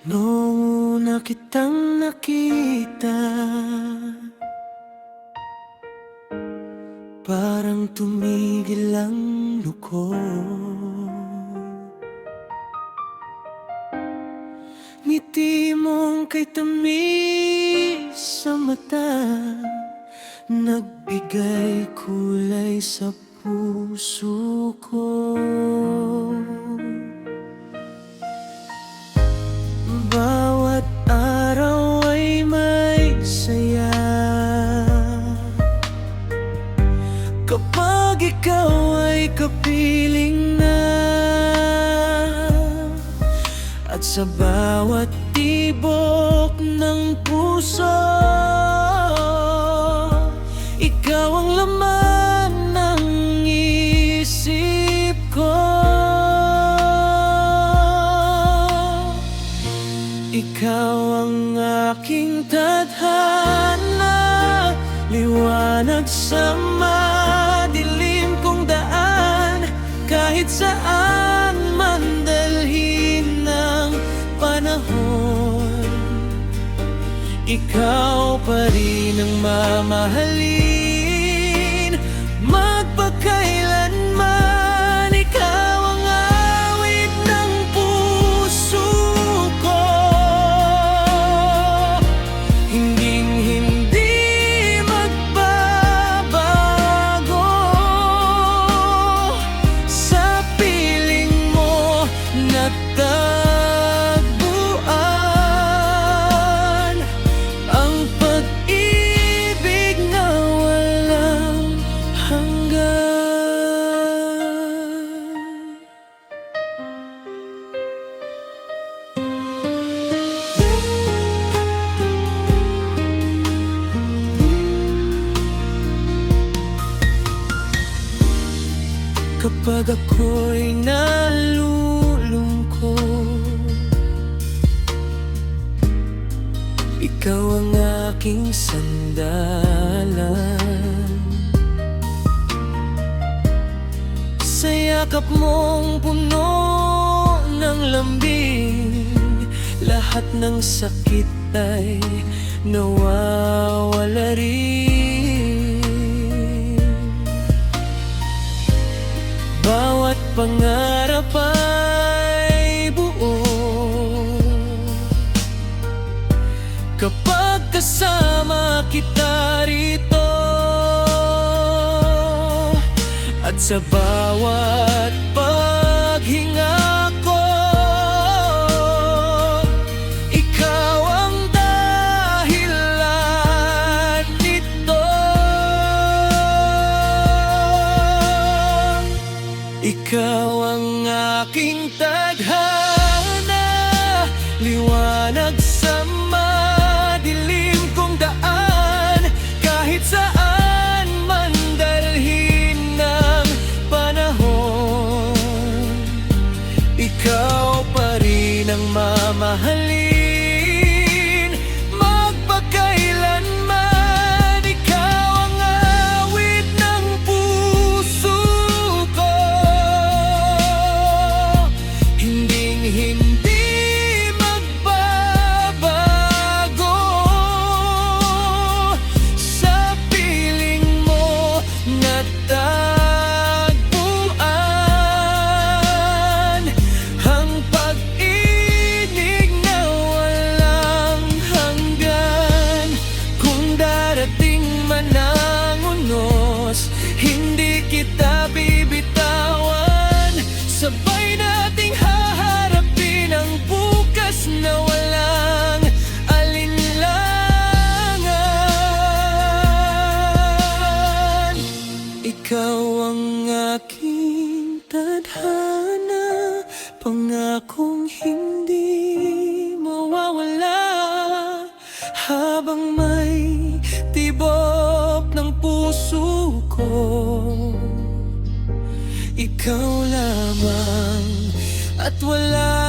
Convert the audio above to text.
Noong una kitang nakita, parang tumigil ang lukod. Ngiti mong kay tamis sa mata, nagbigay kulay sa puso ko. Bawat araw ay may saya kapag ikaw ay kapiling na. At sa bawat tibok ng puso, ikaw ang laman ng isip ko. Ikaw ang aking tadhana, liwanag sa madilim kong daan. Kahit saan man dalhin ng panahon, ikaw pa rin ang mamahalin. Magpakailanman, ikaw ang awit ng puso ko. Hinding-hindi magbabago. Sa piling mo natagpuan ang pag-ibig na walang hanggan. Kapag ako'y nalulungkot, ikaw ang aking sandalan. Sa yakap mong puno ng lambing, lahat ng sakit ay nawawala rin. Bawat pangarap ay buo kapag kasama kita rito. At sa bawat paghinga ko, ikaw ang dahilan nito. Ikaw ang aking tadhana, liwanag sa madilim kong daan. Kahit saan man dalhin ng panahon, ikaw pa rin ang mamahalin. Magpakailanman, ikaw ang awit ng puso ko. Hinding-hindi magbabago. Sa piling mo natagpuan ang pag-ibig na walang hanggan. Kung darating man ang unos, hindi kita bibitawan. Sabay nating haharapin ang bukas na walang alinlangan. Ikaw ang aking tadhana, pangakong hindi mawawala. Habang may tibok ng puso ko, ikaw lamang at wala